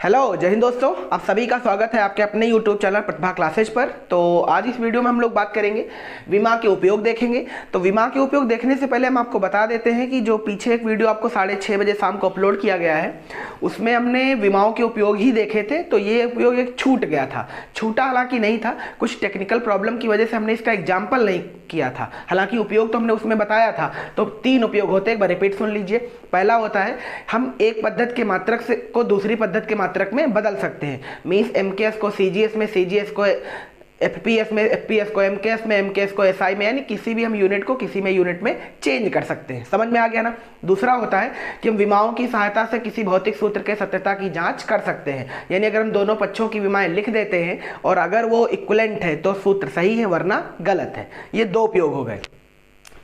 Hello जय हिंद दोस्तों, आप सभी का स्वागत है आपके अपने यूट्यूब चैनल प्रतिभा क्लासेज पर। तो आज इस वीडियो में हम लोग बात करेंगे विमा के उपयोग देखेंगे। तो विमा के उपयोग देखने से पहले हम आपको बता देते हैं कि जो पीछे एक वीडियो आपको 6:30 बजे शाम को अपलोड किया गया है उसमें हमने विमाओं के उपयोग ही देखे थे। तो ये उपयोग एक छूट गया था, छूटा हालांकि नहीं था, कुछ टेक्निकल प्रॉब्लम की वजह से हमने इसका एग्जाम्पल नहीं किया था। हालांकि उपयोग तो हमने उसमें बताया था। तो 3 उपयोग होते हैं, एक बार रिपीट सुन लीजिए। पहला होता है हम एक पद्धति के मात्रक से को दूसरी पद्धति के मात्रक में बदल सकते हैं। मीन्स एमकेएस को सीजीएस में, सीजीएस को एफपीएस में, एफपीएस को एमकेएस में, एमकेएस को एसआई में, यानी किसी भी हम यूनिट को किसी में यूनिट में चेंज कर सकते हैं। समझ में आ गया ना। दूसरा होता है कि हम विमाओं की सहायता से किसी भौतिक सूत्र के सत्यता की जांच कर सकते हैं। यानी अगर हम दोनों पक्षों की विमाएं लिख देते हैं और अगर वो इक्विवेलेंट है तो सूत्र सही है वरना गलत है। ये 2 उपयोग हो गए।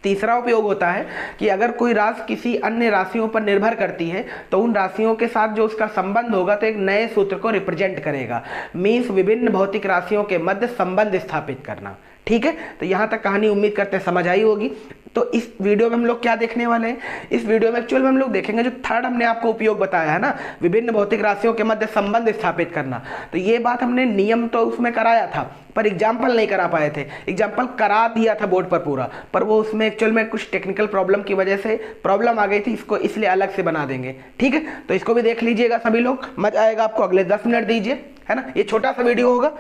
तीसरा उपयोग होता है कि अगर कोई राशि किसी अन्य राशियों पर निर्भर करती है तो उन राशियों के साथ जो उसका संबंध होगा तो एक नए सूत्र को रिप्रेजेंट करेगा। मीन्स विभिन्न भौतिक राशियों के मध्य संबंध स्थापित करना। ठीक है, तो यहाँ तक कहानी उम्मीद करते हैं समझ आई होगी। तो इस वीडियो में हम लोग क्या देखने वाले हैं, इस वीडियो में एक्चुअल में हम लोग देखेंगे जो थर्ड हमने आपको उपयोग बताया है ना, विभिन्न भौतिक राशियों के मध्य संबंध स्थापित करना। तो ये बात हमने नियम तो उसमें कराया था पर एग्जाम्पल नहीं करा पाए थे। एग्जाम्पल करा दिया था बोर्ड पर पूरा, पर वो उसमें एक्चुअल में कुछ टेक्निकल प्रॉब्लम की वजह से प्रॉब्लम आ गई थी, इसको इसलिए अलग से बना देंगे। ठीक है, तो इसको भी देख लीजिएगा सभी लोग, मजा आएगा आपको। अगले 10 मिनट दीजिए, है ना। ये छोटा सा वीडियो होगा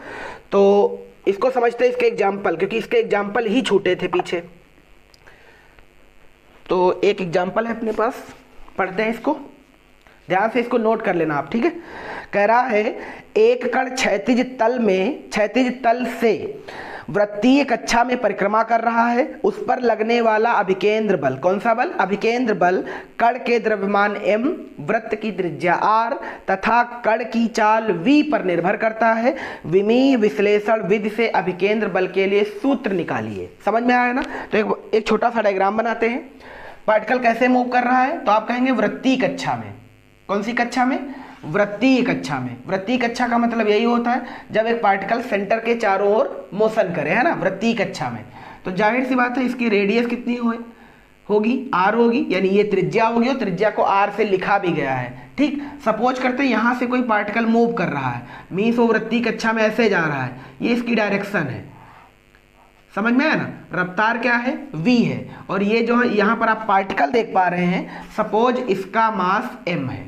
तो इसको समझते हैं इसके एग्जाम्पल, क्योंकि इसके एग्जाम्पल ही छूटे थे पीछे। तो एक एग्जाम्पल है अपने पास, पढ़ते हैं इसको, ध्यान से इसको नोट कर लेना आप। ठीक है, कह रहा है एक कण क्षैतिज तल से वृत्तीय कक्षा में परिक्रमा कर रहा है। उस पर लगने वाला अभिकेंद्र बल, कौन सा बल? अभिकेंद्र बल कण के द्रव्यमान m, वृत्त की त्रिज्या r तथा कण की चाल v पर निर्भर करता है। विमीय विश्लेषण विधि से अभिकेंद्र बल के लिए सूत्र निकालिए। समझ में आया ना। तो एक छोटा सा डायग्राम बनाते हैं। पार्टिकल कैसे मूव कर रहा है, तो आप कहेंगे वृत्तीय कक्षा में। कौन सी कक्षा में? वृत्तीय कक्षा में। वृत्तीय कक्षा का मतलब यही होता है जब एक पार्टिकल सेंटर के चारों ओर मोशन करे, है ना, वृत्तीय कक्षा में। तो जाहिर सी बात है इसकी रेडियस कितनी होगी? r होगी, यानी ये त्रिज्या होगी और त्रिज्या को r से लिखा भी गया है। ठीक, सपोज करते हैं यहाँ से कोई पार्टिकल मूव कर रहा है, मीन्स वो वृत्तीय कक्षा में ऐसे जा रहा है, ये इसकी डायरेक्शन है। समझ में आया ना। रफ्तार क्या है? v है। और ये जो है यहाँ पर आप पार्टिकल देख पा रहे हैं, सपोज इसका मास m है।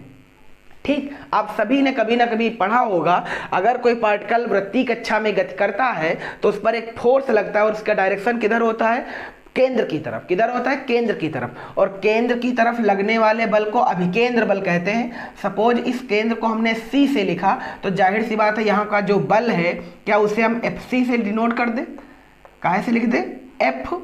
ठीक, आप सभी ने कभी ना कभी पढ़ा होगा, अगर कोई पार्टिकल वृत्तीय कक्षा में गति करता है तो उस पर एक फोर्स लगता है और उसका डायरेक्शन किधर होता है? केंद्र की तरफ। किधर होता है? केंद्र की तरफ। और केंद्र की तरफ लगने वाले बल को अभिकेंद्र बल कहते हैं। सपोज इस केंद्र को हमने C से लिखा तो जाहिर सी बात है यहाँ का जो बल है क्या उसे हम FC से डिनोट कर दें? काहे से लिख दे? F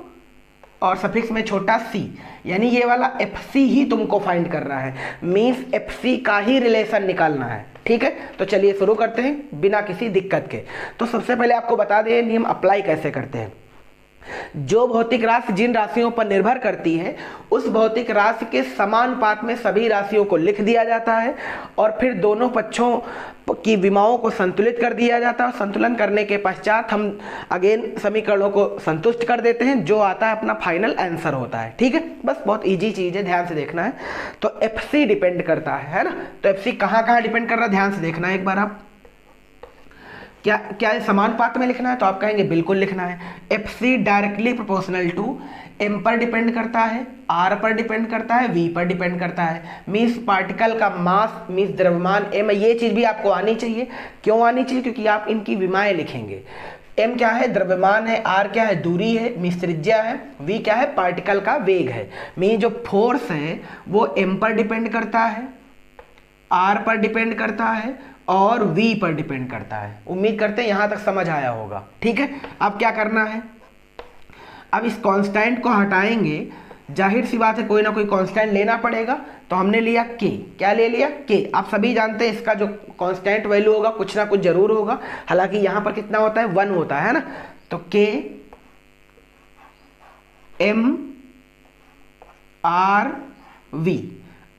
और सफिक्स में छोटा c, यानी ये वाला FC ही तुमको फाइंड करना है। मीन्स FC का ही रिलेशन निकालना है। ठीक है, तो चलिए शुरू करते हैं बिना किसी दिक्कत के। तो सबसे पहले आपको बता दें नियम अप्लाई कैसे करते हैं। जो भौतिक राशि जिन राशियों पर निर्भर करती है उस भौतिक राशि के समानुपात में सभी राशियों को लिख दिया जाता है और फिर दोनों पक्षों की विमाओं को संतुलित कर दिया जाता है। संतुलन करने के पश्चात हम अगेन समीकरणों को संतुष्ट कर देते हैं, जो आता है अपना फाइनल आंसर होता है। ठीक है, बस बहुत इजी चीज है, ध्यान से देखना है। तो FC डिपेंड करता है ना। तो FC कहाँ डिपेंड कर रहा है, ध्यान से देखना है एक बार आप। क्या समानुपात में लिखना है, तो आप कहेंगे बिल्कुल लिखना है। FC directly proportional to m पर डिपेंड करता है, r पर डिपेंड करता है, v पर डिपेंड करता है। मीन्स पार्टिकल का मास मीन्स द्रव्यमान m, ये चीज भी आपको आनी चाहिए। क्यों आनी चाहिए? क्योंकि आप इनकी विमाएं लिखेंगे। m क्या है? द्रव्यमान है। r क्या है? दूरी है, मीन्स त्रिज्या है। v क्या है? पार्टिकल का वेग है। मीन्स जो फोर्स है वो m पर डिपेंड करता है, r पर डिपेंड करता है और v पर डिपेंड करता है। उम्मीद करते हैं यहां तक समझ आया होगा। ठीक है, अब क्या करना है, अब इस कांस्टेंट को हटाएंगे। जाहिर सी बात है कोई ना कोई कांस्टेंट लेना पड़ेगा, तो हमने लिया k। क्या ले लिया? k। आप सभी जानते हैं इसका जो कांस्टेंट वैल्यू होगा कुछ ना कुछ जरूर होगा। हालांकि यहां पर कितना होता है? 1 होता है ना। तो k m r v।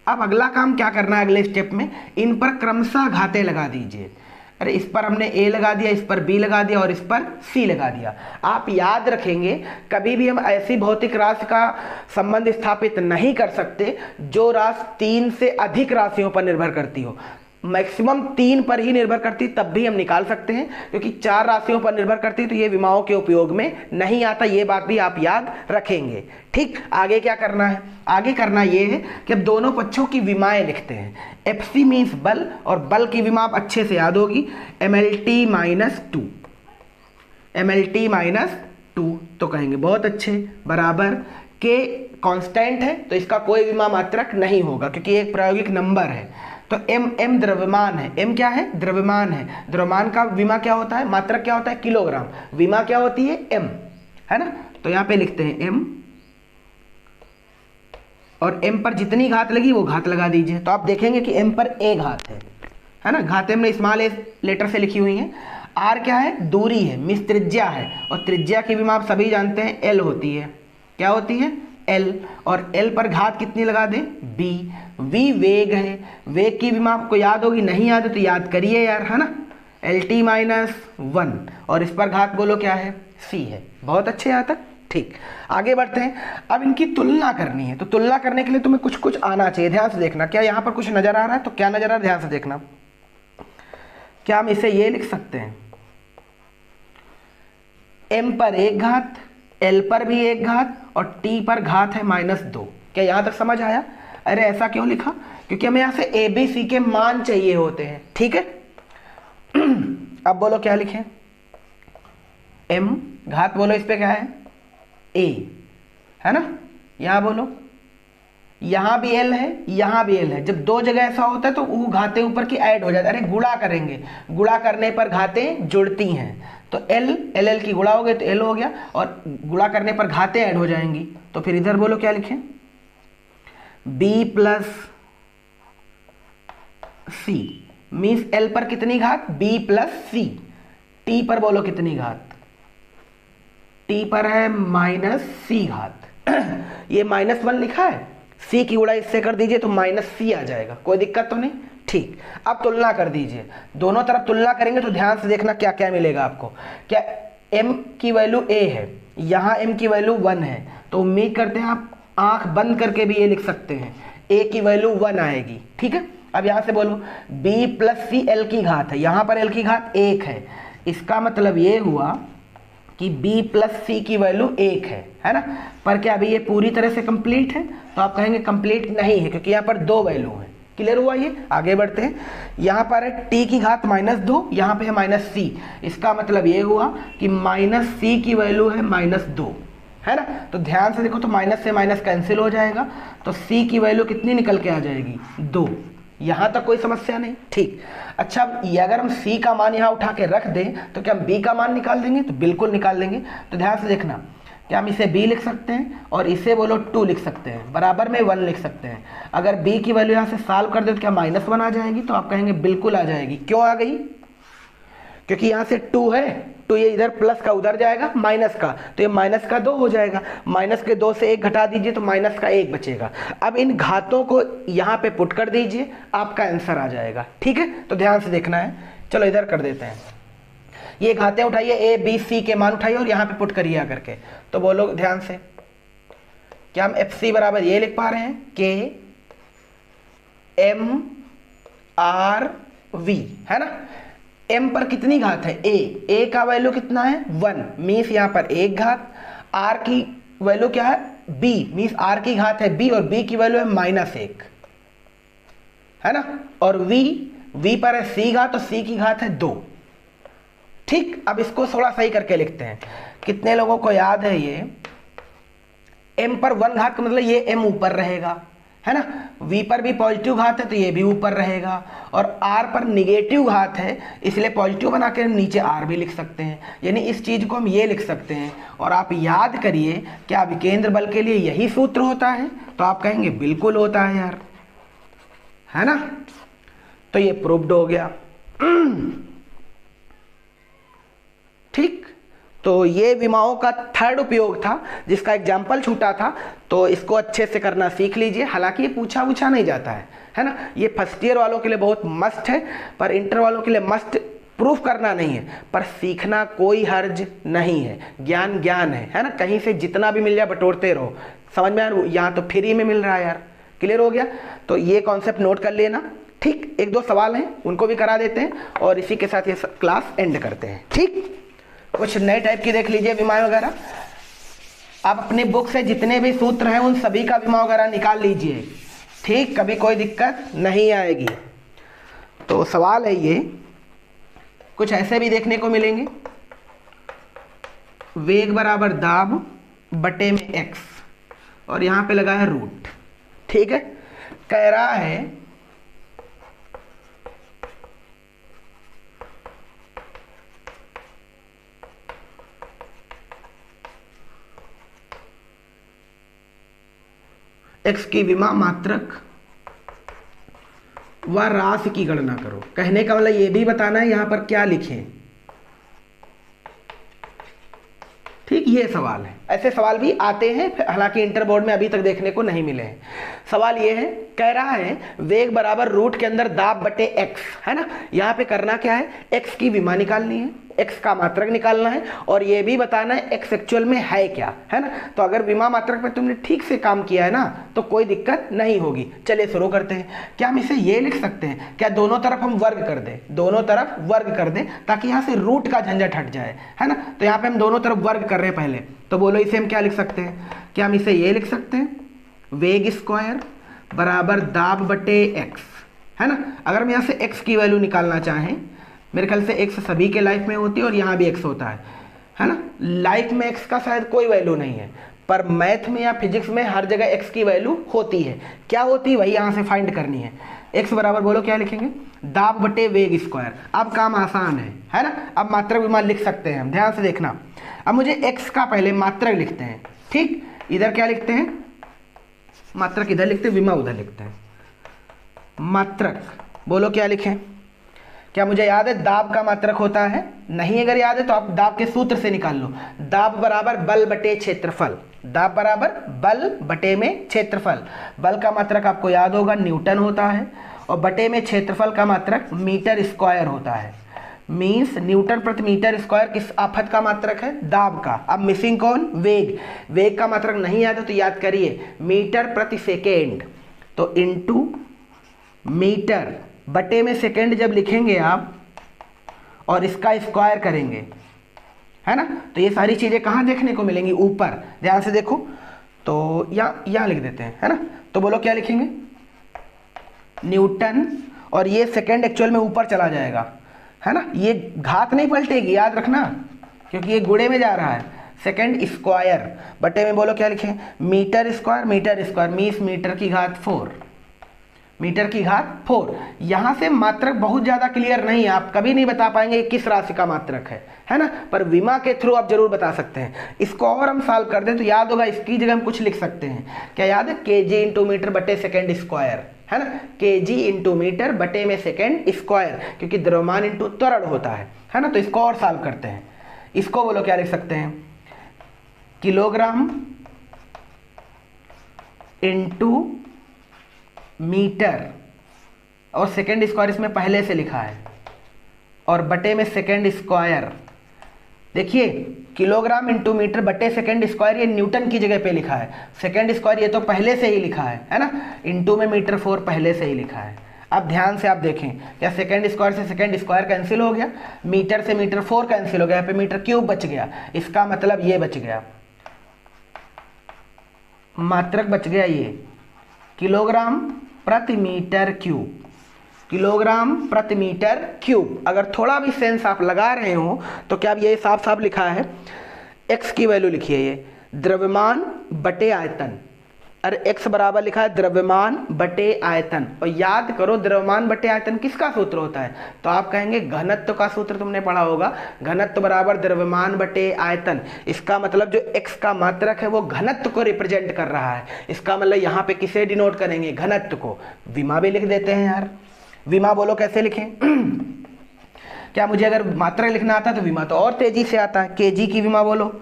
अब अगला काम क्या करना है, अगले स्टेप में इन पर क्रमशः घाते लगा दीजिए। अरे इस पर हमने a लगा दिया, इस पर b लगा दिया और इस पर c लगा दिया। आप याद रखेंगे कभी भी हम ऐसी भौतिक राशि का संबंध स्थापित नहीं कर सकते जो राशि 3 से अधिक राशियों पर निर्भर करती हो। मैक्सिमम 3 पर ही निर्भर करती तब भी हम निकाल सकते हैं, क्योंकि 4 राशियों पर निर्भर करती तो ये विमाओं के उपयोग में नहीं आता। ये बात भी आप याद रखेंगे। ठीक, आगे क्या करना है? आगे करना ये है कि अब दोनों पक्षों की विमाएं लिखते हैं। एफसी मीन्स बल, और बल की विमा आप अच्छे से याद होगी, MLT माइनस 2, MLT माइनस 2। तो कहेंगे बहुत अच्छे, बराबर के कांस्टेंट है तो इसका कोई विमा मात्रक नहीं होगा क्योंकि एक प्रायोगिक नंबर है। तो m द्रव्यमान है, m क्या है? द्रव्यमान है। द्रव्यमान का विमा क्या होता है? मात्रक क्या होता है? किलोग्राम। विमा क्या होती है? m, है ना। तो यहां पे लिखते हैं m, और m पर जितनी घात लगी वो घात लगा दीजिए। तो आप देखेंगे कि m पर a घात है ना। घात हमने स्मॉल a लेटर से लिखी हुई है। r क्या है? दूरी है, मीन्स त्रिज्या है, और त्रिज्या की विमा आप सभी जानते हैं l होती है। क्या होती है? L। और L पर घात कितनी लगा दें? B। V वेग है, वेग की विमा आपको याद होगी, नहीं याद है तो याद करिए यार, है ना। LT माइनस 1, और इस पर घात बोलो क्या है? C है। बहुत अच्छे यहाँ तक। ठीक, आगे बढ़ते हैं। अब इनकी तुलना करनी है, तो तुलना करने के लिए तुम्हें कुछ कुछ आना चाहिए। ध्यान से देखना, क्या यहाँ पर कुछ नजर आ रहा है? तो क्या नजर आ रहा है? ध्यान से देखना। क्या हम इसे ये लिख सकते हैं? M पर 1 घात, L पर भी 1 घात, और T पर घात है -2। क्या यहाँ तक समझ आया? अरे ऐसा क्यों लिखा? क्योंकि हमें यहाँ से ABC के मान चाहिए होते हैं। ठीक है, अब बोलो क्या लिखें? M घात बोलो, इस पे क्या है? A, है ना। यहाँ बोलो, यहाँ भी L है, यहाँ भी L है। जब दो जगह ऐसा होता है तो वो घातें ऊपर की ऐड हो जाती है। अरे गुणा करेंगे, गुणा करने पर घातें जुड़ती हैं, तो L की गुणा हो गई तो L हो गया, और गुणा करने पर घातें ऐड हो जाएंगी। तो फिर इधर बोलो क्या लिखें? B plus C means L पर कितनी घात? B plus C। T पर बोलो कितनी घात? T पर है -C घात। ये -1 लिखा है, C की गुणा इससे कर दीजिए तो -C आ जाएगा। कोई दिक्कत तो नहीं? ठीक, अब तुलना कर दीजिए। दोनों तरफ तुलना करेंगे तो ध्यान से देखना क्या क्या मिलेगा आपको। क्या M की वैल्यू A है, यहाँ M की वैल्यू 1 है, तो उम्मीद करते हैं आप आंख बंद करके भी ये लिख सकते हैं, A की वैल्यू 1 आएगी। ठीक है, अब यहाँ से बोलो B प्लस C L की घात है, यहाँ पर L की घात 1 है। इसका मतलब ये हुआ कि B प्लस C की वैल्यू 1 है ना। पर क्या अभी ये पूरी तरह से कंप्लीट है? तो आप कहेंगे कंप्लीट नहीं है, क्योंकि यहाँ पर 2 वैल्यू है। क्लियर हुआ? ये आगे बढ़ते हैं। यहाँ पर है T की घात -2, यहाँ पे है -C। इसका मतलब ये हुआ कि -C की वैल्यू है -2, है ना। तो ध्यान से देखो, तो माइनस से माइनस कैंसिल हो जाएगा, तो C की वैल्यू कितनी निकल के आ जाएगी? 2। यहाँ तक कोई समस्या नहीं? ठीक, अच्छा अब ये अगर हम C का मान यहाँ उठा के रख दें तो क्या हम B का मान निकाल देंगे? तो बिल्कुल निकाल देंगे। तो ध्यान से देखना, क्या हम इसे B लिख सकते हैं और इसे बोलो 2 लिख सकते हैं, बराबर में 1 लिख सकते हैं। अगर B की वैल्यू यहाँ से सॉल्व कर दे तो क्या -1 आ जाएगी? तो आप कहेंगे बिल्कुल आ जाएगी। क्यों आ गई? क्योंकि यहाँ से 2 है, तो ये इधर प्लस का उधर जाएगा माइनस का, तो ये माइनस का 2 हो जाएगा। माइनस के 2 से 1 घटा दीजिए तो माइनस का 1 बचेगा। अब इन घातों को यहाँ पे पुट कर दीजिए, आपका आंसर आ जाएगा। ठीक है, तो ध्यान से देखना है। चलो इधर कर देते हैं, ये घातें उठाइए, A B C के मान उठाइए और यहाँ पे पुट करिए आकर के। तो बोलो ध्यान से, क्या हम FC बराबर ये लिख पा रहे हैं? K M R V, है ना। M पर कितनी घात है? A का वैल्यू कितना है? 1 मीन्स यहाँ पर 1 घात। R की वैल्यू क्या है? B मीन्स R की घात है B, और B की वैल्यू है -1, है ना। और V पर है C घात, तो C की घात है 2। ठीक, अब इसको थोड़ा सही करके लिखते हैं। कितने लोगों को याद है ये? M पर 1 घात का मतलब ये M ऊपर रहेगा, है ना। V पर भी पॉजिटिव घात है तो ये भी ऊपर रहेगा, और R पर निगेटिव घात है इसलिए पॉजिटिव बना के नीचे R भी लिख सकते हैं। यानी इस चीज को हम ये लिख सकते हैं। और आप याद करिए, क्या विकेंद्र बल के लिए यही सूत्र होता है? तो आप कहेंगे बिल्कुल होता है यार, है ना। तो ये प्रूव्ड हो गया। ठीक, तो ये विमाओं का थर्ड उपयोग था जिसका एग्जाम्पल छूटा था, तो इसको अच्छे से करना सीख लीजिए। हालांकि ये पूछा नहीं जाता है ना। ये फर्स्ट ईयर वालों के लिए बहुत मस्ट है, पर इंटर वालों के लिए मस्ट प्रूफ करना नहीं है, पर सीखना कोई हर्ज नहीं है। ज्ञान ज्ञान है ना। कहीं से जितना भी मिल जाए बटोरते रहो। समझ में आ रहा? यहाँ तो फ्री में मिल रहा है यार। क्लियर हो गया? तो ये कॉन्सेप्ट नोट कर लेना। ठीक, एक दो सवाल हैं उनको भी करा देते हैं और इसी के साथ ये क्लास एंड करते हैं। ठीक, कुछ नए टाइप की देख लीजिए विमा वगैरह। आप अपनी बुक से जितने भी सूत्र हैं उन सभी का विमा वगैरह निकाल लीजिए। ठीक, कभी कोई दिक्कत नहीं आएगी। तो सवाल है ये, कुछ ऐसे भी देखने को मिलेंगे, वेग बराबर दाब बटे में एक्स और यहाँ पे लगा है रूट। ठीक है, कह रहा है एक्स की विमा मात्रक व राशि की गणना करो। कहने का मतलब ये भी बताना है यहां पर क्या लिखें। ठीक, ये सवाल है। ऐसे सवाल भी आते हैं, हालांकि इंटर बोर्ड में अभी तक देखने को नहीं मिले हैं। सवाल ये है, कह रहा है वेग बराबर रूट के अंदर दाब बटे एक्स, है ना। यहाँ पे करना क्या है, एक्स की विमा निकालनी है, एक्स का मात्रक निकालना है और ये भी बताना है एक्स एक्चुअल में है क्या, है ना। तो अगर विमा मात्रक पे तुमने ठीक से काम किया है ना तो कोई दिक्कत नहीं होगी। चलिए शुरू करते हैं। क्या हम इसे ये लिख सकते हैं, क्या दोनों तरफ हम वर्ग कर दें, दोनों तरफ वर्ग कर दें ताकि यहाँ से रूट का झंझट हट जाए, है ना। तो यहाँ पे हम दोनों तरफ वर्ग कर रहे हैं पहले, तो बोलो इसे हम क्या लिख सकते हैं। क्या हम इसे ये लिख सकते हैं, वेग स्क्वायर बराबर दाब बटे एक्स, है ना। अगर हम यहाँ से एक्स की वैल्यू निकालना चाहें, मेरे ख्याल से एक्स सभी के लाइफ में होती है और यहाँ भी एक्स होता है ना। लाइफ में एक्स का शायद कोई वैल्यू नहीं है, पर मैथ में या फिजिक्स में हर जगह एक्स की वैल्यू होती है। क्या होती है वही यहाँ से फाइंड करनी है। एक्स बराबर बोलो क्या लिखेंगे, दाब बटे वेग स्क्वायर। अब काम आसान है ना। अब मात्रक विमा लिख सकते हैं हम, ध्यान से देखना। अब मुझे एक्स का पहले मात्रक लिखते हैं। ठीक, इधर क्या लिखते हैं, मात्रक इधर लिखते हैं, विमा उधर लिखते हैं। मात्रक बोलो क्या लिखें। क्या मुझे याद है दाब का मात्रक होता है, नहीं अगर याद है तो आप दाब के सूत्र से निकाल लो। दाब बराबर बल बटे क्षेत्रफल, दाब बराबर बल बटे में क्षेत्रफल। बल का मात्रक आपको याद होगा न्यूटन होता है और बटे में क्षेत्रफल का मात्रक मीटर स्क्वायर होता है। मीन्स न्यूटन प्रति मीटर स्क्वायर किस आफत का मात्रक है, दाब का। अब मिसिंग कौन, वेग। वेग का मात्रक नहीं याद है तो याद करिए मीटर प्रति सेकेंड, तो इनटू मीटर बटे में सेकेंड जब लिखेंगे आप और इसका स्क्वायर करेंगे, है ना, तो ये सारी चीजें कहाँ देखने को मिलेंगी, ऊपर। ध्यान से देखो, तो यहाँ लिख देते हैं, है ना। तो बोलो क्या लिखेंगे, न्यूटन, और ये सेकेंड एक्चुअल में ऊपर चला जाएगा, है ना। ये घात नहीं पलटेगी, याद रखना, क्योंकि ये गुणे में जा रहा है। सेकेंड स्क्वायर बटे में बोलो क्या लिखें, metre square, metre square means metre की घात 4, मीटर की घात 4। यहां से मात्रक बहुत ज्यादा क्लियर नहीं है, आप कभी नहीं बता पाएंगे किस राशि का मात्रक है ना। पर विमा के थ्रू आप जरूर बता सकते हैं। इसको और हम सॉल्व कर दें तो याद होगा, इसकी जगह हम कुछ लिख सकते हैं। क्या याद है, केजी इंटू मीटर बटे सेकेंड स्क्वायर, है ना। केजी इंटू मीटर बटे में सेकेंड स्क्वायर, क्योंकि द्रव्यमान इंटू त्वरण होता है ना। तो इसको और सॉल्व करते हैं। इसको बोलो क्या लिख सकते हैं, किलोग्राम इंटू मीटर, और सेकेंड स्क्वायर इसमें पहले से लिखा है, और बटे में सेकेंड स्क्वायर। देखिए किलोग्राम इंटू मीटर बटे सेकेंड स्क्वायर, ये न्यूटन की जगह पे लिखा है। सेकेंड स्क्वायर ये तो पहले से ही लिखा है ना। इंटू में मीटर 4 पहले से ही लिखा है। अब ध्यान से आप देखें, क्या सेकेंड स्क्वायर से सेकेंड स्क्वायर कैंसिल हो गया, मीटर से मीटर 4 कैंसिल हो गया, यहाँ पे मीटर क्यूब बच गया। इसका मतलब ये बच गया, मात्रक बच गया ये किलोग्राम प्रति मीटर क्यूब, किलोग्राम प्रति मीटर क्यूब। अगर थोड़ा भी सेंस आप लगा रहे हो तो क्या ये साफ साफ लिखा है, एक्स की वैल्यू लिखिए, ये द्रव्यमान बटे आयतन। अरे एक्स बराबर लिखा है द्रव्यमान बटे आयतन, और याद करो द्रव्यमान बटे आयतन किसका सूत्र होता है, तो आप कहेंगे घनत्व का सूत्र तुमने पढ़ा होगा, घनत्व बराबर द्रव्यमान बटे आयतन। इसका मतलब जो एक्स का मात्रक है वो घनत्व को रिप्रेजेंट कर रहा है। इसका मतलब यहाँ पे किसे डिनोट करेंगे, घनत्व को। विमा भी लिख देते हैं यार। विमा बोलो कैसे लिखें क्या मुझे अगर मात्रा लिखना आता तो विमा तो और तेजी से आता है। केजी की विमा बोलो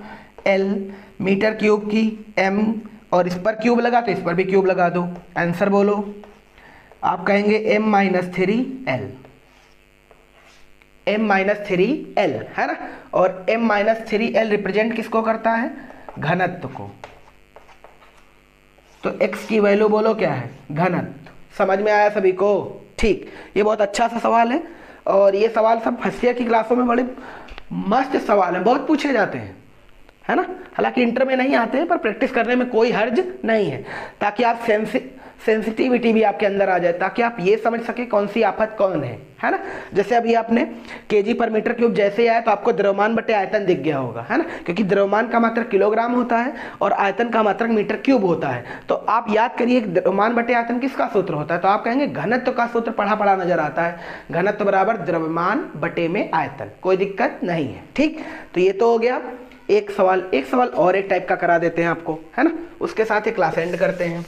एल, मीटर क्यूब की एम, और इस पर क्यूब लगा तो इस पर भी क्यूब लगा दो। आंसर बोलो, आप कहेंगे m-3l, m-3l, है ना। और m-3l रिप्रेजेंट किसको करता है, घनत्व को। तो x की वैल्यू बोलो क्या है, घनत्व। समझ में आया सभी को? ठीक, ये बहुत अच्छा सा सवाल है और ये सवाल सब फर्स्ट ईयर की क्लासों में बड़े मस्त सवाल है, बहुत पूछे जाते हैं, है ना। हालांकि इंटर में नहीं आते हैं पर प्रैक्टिस करने में कोई हर्ज नहीं है, ताकि आप सेंसिटिविटी भी आपके अंदर आ जाए, ताकि आप ये समझ सके कौन सी आफत कौन है ना। जैसे अभी आपने केजी पर मीटर क्यूब जैसे ही आया तो आपको द्रव्यमान बटे आयतन दिख गया होगा, है ना, क्योंकि द्रव्यमान का मात्रक किलोग्राम होता है और आयतन का मात्रक मीटर क्यूब होता है। तो आप याद करिए द्रव्यमान बटे आयतन किसका सूत्र होता है, तो आप कहेंगे घनत्व का सूत्र पढ़ा नजर आता है, घनत्व बराबर द्रव्यमान बटे में आयतन, कोई दिक्कत नहीं है। ठीक, तो ये तो हो गया एक सवाल और एक टाइप का करा देते हैं आपको, है ना, उसके साथ ही क्लास एंड करते हैं।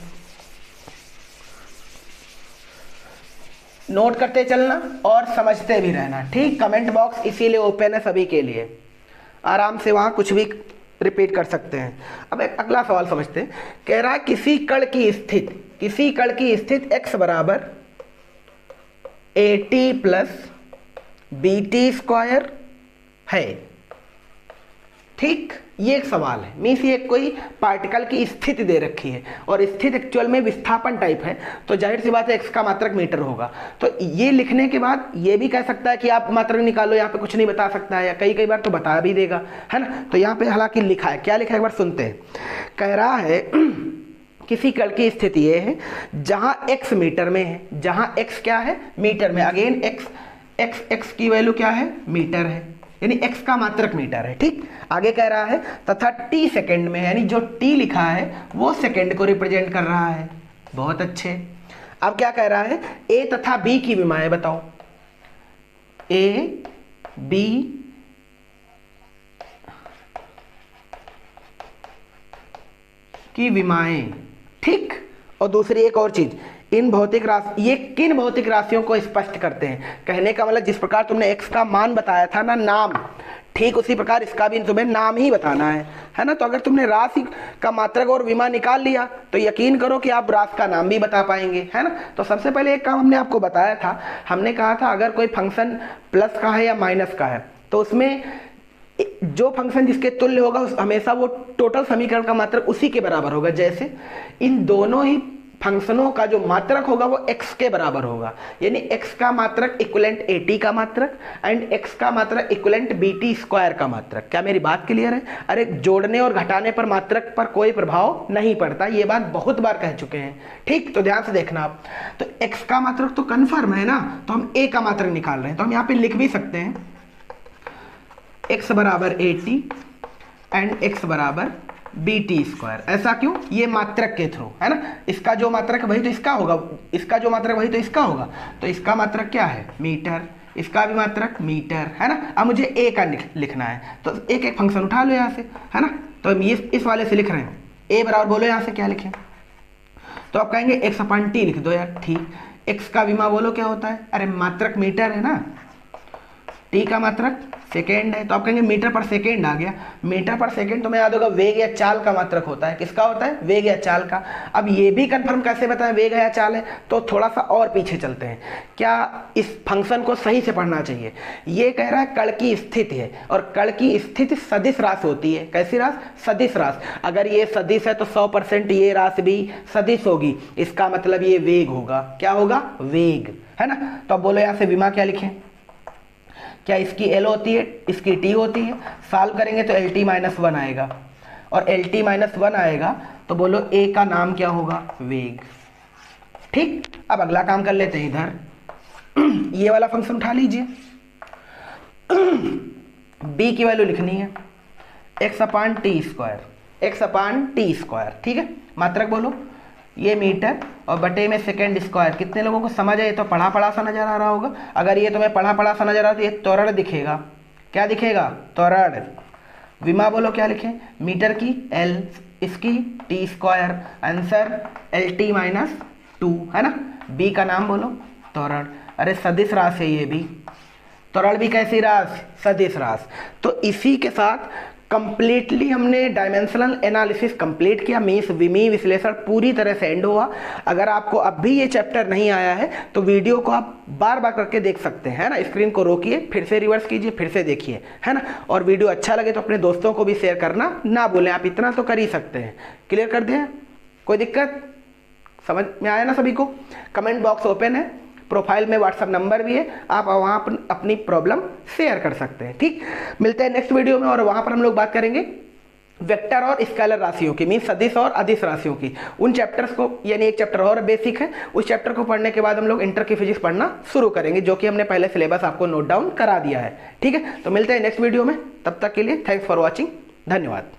नोट करते चलना और समझते भी रहना, ठीक। कमेंट बॉक्स इसीलिए ओपन है सभी के लिए, आराम से वहां कुछ भी रिपीट कर सकते हैं। अब एक अगला सवाल समझते हैं। कह रहा है किसी कण की स्थिति x बराबर AT प्लस BT स्क्वायर है, ठीक। ये एक सवाल है, मीन्स ये कोई पार्टिकल की स्थिति दे रखी है और स्थिति एक्चुअल में विस्थापन टाइप है, तो जाहिर सी बात है x का मात्रक मीटर होगा। तो ये लिखने के बाद ये भी कह सकता है कि आप मात्रक निकालो, यहाँ पे कुछ नहीं बता सकता है, या कई बार तो बता भी देगा, है ना। तो यहाँ पे हालांकि लिखा है, क्या लिखा है एक बार सुनते हैं। कह रहा है किसी कण की स्थिति ये है जहां x मीटर में है, जहां x क्या है, मीटर में, अगेन x की वैल्यू क्या है, मीटर है, यानी x का मात्रक मीटर है, ठीक। आगे कह रहा है तथा t सेकंड में, यानी जो t लिखा है वो सेकंड को रिप्रेजेंट कर रहा है, बहुत अच्छे। अब क्या कह रहा है, a तथा b की विमाएं बताओ, a b की विमाएं, ठीक। और दूसरी एक और चीज, इन भौतिक राशि, ये किन भौतिक राशियों को स्पष्ट करते हैं। कहने का मतलब जिस प्रकार तुमने x का मान बताया था ना, नाम, ठीक उसी प्रकार इसका भी तुम्हें नाम ही बताना है ना। तो अगर तुमने राशि का मात्रक और विमा निकाल लिया तो यकीन करो कि आप राशि का नाम भी बता पाएंगे, है ना। तो सबसे पहले एक काम हमने आपको बताया था, हमने कहा था अगर कोई फंक्शन प्लस का है या माइनस का है तो उसमें जो फंक्शन जिसके तुल्य होगा हमेशा वो टोटल समीकरण का मात्रक उसी के बराबर होगा। जैसे इन दोनों ही फंक्शनों का जो मात्रक होगा वो x के बराबर होगा, यानी x का मात्रक इक्विवेलेंट AT का मात्रक एंड x का मात्रक इक्विवेलेंट BT स्क्वायर का मात्रक। क्या मेरी बात क्लियर है? अरे जोड़ने और घटाने पर मात्रक पर कोई प्रभाव नहीं पड़ता, ये बात बहुत बार कह चुके हैं, ठीक। तो ध्यान से देखना आप, तो x का मात्रक तो कन्फर्म है ना, तो हम a का मात्रक निकाल रहे हैं, तो हम यहाँ पे लिख भी सकते हैं x बराबर AT एंड x बराबर BT स्क्वायर। ऐसा क्यों? ये मात्रक के थ्रू, है ना, इसका जो मात्रक वही तो इसका होगा, इसका जो मात्रक वही तो इसका होगा, तो इसका मात्रक क्या है, मीटर, इसका भी मात्रक मीटर, है ना। अब मुझे a का लिखना है तो एक एक फंक्शन उठा लो यहाँ से, है ना। तो हम ये इस वाले से लिख रहे हैं, a बराबर बोलो यहाँ से क्या लिखें, तो आप कहेंगे x अपान t लिख दो यार, ठीक। x का विमा बोलो क्या होता है, अरे मात्रक मीटर है ना, t का मात्रक सेकेंड है, तो आप कहेंगे मीटर पर सेकेंड आ गया। मीटर पर सेकेंड तुम्हें याद होगा वेग या चाल का मात्रक होता है, किसका होता है, वेग या चाल का। अब ये भी कंफर्म कैसे बताएं वेग या चाल है, तो थोड़ा सा और पीछे चलते हैं, क्या इस फंक्शन को सही से पढ़ना चाहिए। ये कह रहा है कण की स्थिति है और कण की स्थिति सदिश राशि होती है, कैसी राशि, सदिश राशि। अगर ये सदिश है तो 100% ये राशि भी सदिश होगी, इसका मतलब ये वेग होगा, क्या होगा, वेग, है ना। तो अब बोलो यहाँ से विमा क्या लिखें, क्या इसकी L होती है, इसकी T होती है, सॉल्व करेंगे तो LT माइनस 1 आएगा और LT माइनस 1 आएगा तो बोलो A का नाम क्या होगा, वेग, ठीक। अब अगला काम कर लेते हैं, इधर ये वाला फंक्शन उठा लीजिए, B की वैल्यू लिखनी है x अपान टी स्क्वायर, ठीक है। मात्रक बोलो, ये मीटर और बटे में सेकेंड स्क्वायर। कितने लोगों को समझ है, ये तो पढ़ा सा नजर आ रहा होगा। अगर ये तुम्हें पढ़ा सा नजर आ रहा तो ये त्वरण दिखेगा, क्या दिखेगा, त्वरण। विमा बोलो क्या लिखें, मीटर की L, इसकी T square, answer LT minus 2, है ना। B का नाम बोलो, त्वरण। अरे सदिश राशि है ये भी, त्वरण भी कैसी राशि, सदिश राशि। तो इसी के साथ कंप्लीटली हमने डायमेंशनल एनालिसिस कंप्लीट किया, मीन्स विमीय विश्लेषण पूरी तरह से एंड हुआ। अगर आपको अब भी ये चैप्टर नहीं आया है तो वीडियो को आप बार बार करके देख सकते हैं, है ना। स्क्रीन को रोकिए, फिर से रिवर्स कीजिए, फिर से देखिए, है ना। और वीडियो अच्छा लगे तो अपने दोस्तों को भी शेयर करना ना भूलें, आप इतना तो कर ही सकते हैं। क्लियर कर दें, कोई दिक्कत, समझ में आया ना सभी को? कमेंट बॉक्स ओपन है, प्रोफाइल में व्हाट्सअप नंबर भी है, आप वहाँ पर अपनी प्रॉब्लम शेयर कर सकते हैं। ठीक, मिलते हैं नेक्स्ट वीडियो में और वहाँ पर हम लोग बात करेंगे वेक्टर और स्केलर राशियों की, मीन सदिश और अदिश राशियों की। उन चैप्टर्स को, यानी एक चैप्टर और बेसिक है, उस चैप्टर को पढ़ने के बाद हम लोग इंटर की फिजिक्स पढ़ना शुरू करेंगे, जो कि हमने पहले सिलेबस आपको नोट डाउन करा दिया है। ठीक है, तो मिलते हैं नेक्स्ट वीडियो में, तब तक के लिए थैंक्स फॉर वॉचिंग, धन्यवाद।